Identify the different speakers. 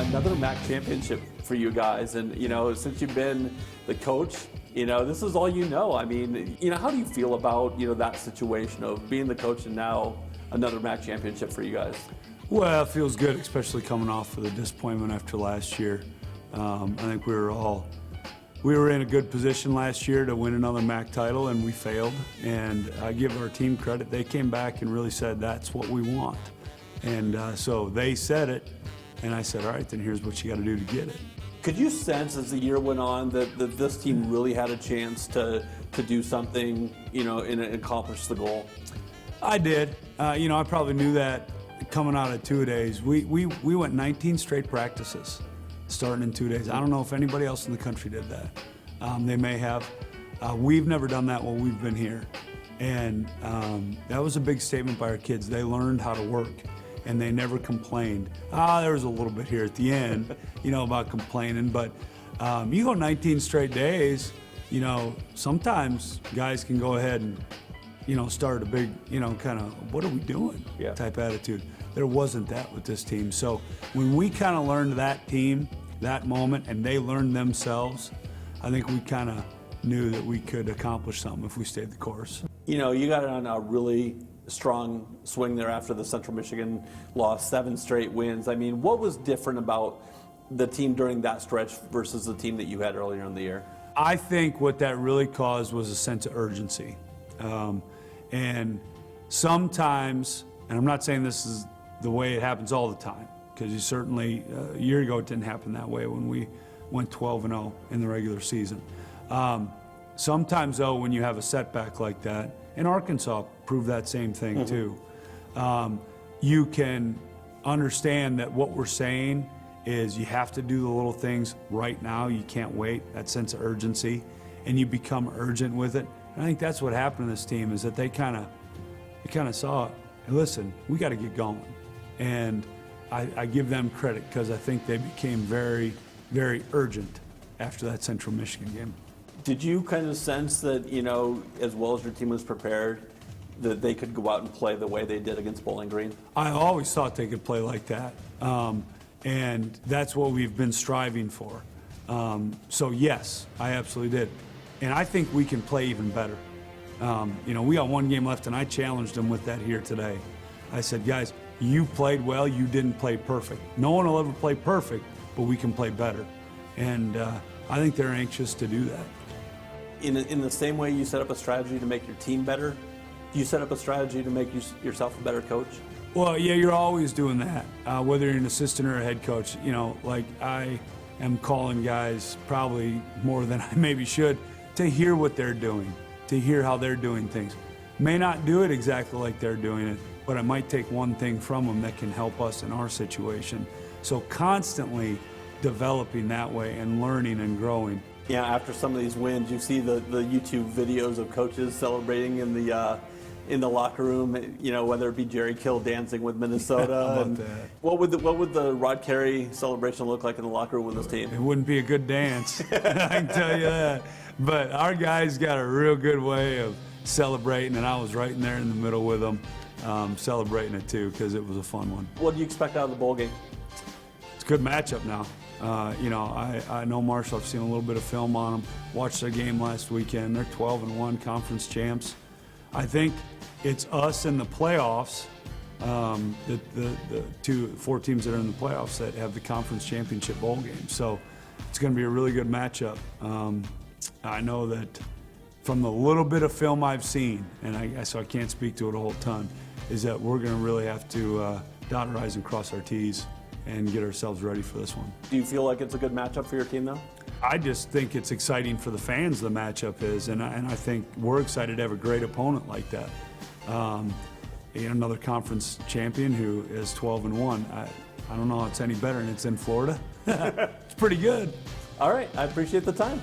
Speaker 1: another MAC championship for you guys. And, since you've been the coach, this is all you know. I mean, how do you feel about, that situation of being the coach and now another MAC championship for you guys?
Speaker 2: Well, it feels good, especially coming off of the disappointment after last year. I think we were in a good position last year to win another MAC title, and we failed. And I give our team credit. They came back and really said, that's what we want. And so they said it, and I said, all right, then here's what you got to do to get it.
Speaker 1: Could you sense as the year went on that this team really had a chance to do something, and accomplish the goal?
Speaker 2: I did. I probably knew that coming out of two-a-days. We went 19 straight practices starting in 2 days. I don't know if anybody else in the country did that. They may have. We've never done that while we've been here. And that was a big statement by our kids. They learned how to work, and they never complained. There was a little bit here at the end, about complaining. But you go 19 straight days, sometimes guys can go ahead and, start a big, kind of, what are we doing type attitude. There wasn't that with this team. So when we kind of learned that team, that moment, and they learned themselves, I think we kind of knew that we could accomplish something if we stayed the course.
Speaker 1: You got it on a really strong swing there after the Central Michigan loss, 7 straight wins. I mean, what was different about the team during that stretch versus the team that you had earlier in the year?
Speaker 2: I think what that really caused was a sense of urgency. And sometimes, and I'm not saying this is the way it happens all the time, because you certainly, a year ago it didn't happen that way when we went 12-0 in the regular season. Sometimes, though, when you have a setback like that, and Arkansas proved that same thing too, you can understand that what we're saying is you have to do the little things right now. You can't wait, that sense of urgency, and you become urgent with it. And I think that's what happened to this team, is that they kind of saw, hey, listen, we got to get going. And I give them credit because I think they became very, very urgent after that Central Michigan game.
Speaker 1: Did you kind of sense that, as well as your team was prepared, that they could go out and play the way they did against Bowling Green?
Speaker 2: I always thought they could play like that. And that's what we've been striving for. So yes, I absolutely did. And I think we can play even better. We got 1 game left, and I challenged them with that here today. I said, guys, you played well, you didn't play perfect. No one will ever play perfect, but we can play better. And I think they're anxious to do that.
Speaker 1: In the same way you set up a strategy to make your team better, do you set up a strategy to make yourself a better coach?
Speaker 2: Well, yeah, you're always doing that, whether you're an assistant or a head coach. Like I am calling guys probably more than I maybe should to hear what they're doing, to hear how they're doing things. May not do it exactly like they're doing it, but I might take one thing from them that can help us in our situation. So constantly developing that way and learning and growing.
Speaker 1: Yeah, after some of these wins, you see the YouTube videos of coaches celebrating in the locker room, whether it be Jerry Kill dancing with Minnesota.
Speaker 2: How about that?
Speaker 1: What would the Rod Carey celebration look like in the locker room with this team?
Speaker 2: It wouldn't be a good dance, I can tell you that. But our guys got a real good way of celebrating, and I was right in there in the middle with them, celebrating it too, because it was a fun one.
Speaker 1: What do you expect out of the bowl game?
Speaker 2: It's a good matchup now. I know Marshall. I've seen a little bit of film on them. Watched their game last weekend. They're 12-1 conference champs. I think it's us in the playoffs, the 4 teams that are in the playoffs that have the conference championship bowl game. So it's going to be a really good matchup. I know that from the little bit of film I've seen, and so I can't speak to it a whole ton, is that we're going to really have to dot our I's and cross our T's and get ourselves ready for this one.
Speaker 1: Do you feel like it's a good matchup for your team, though?
Speaker 2: I just think it's exciting for the fans, the matchup is, and I think we're excited to have a great opponent like that. Another conference champion who is 12-1. I don't know how it's any better, and it's in Florida. It's pretty good.
Speaker 1: All right, I appreciate the time.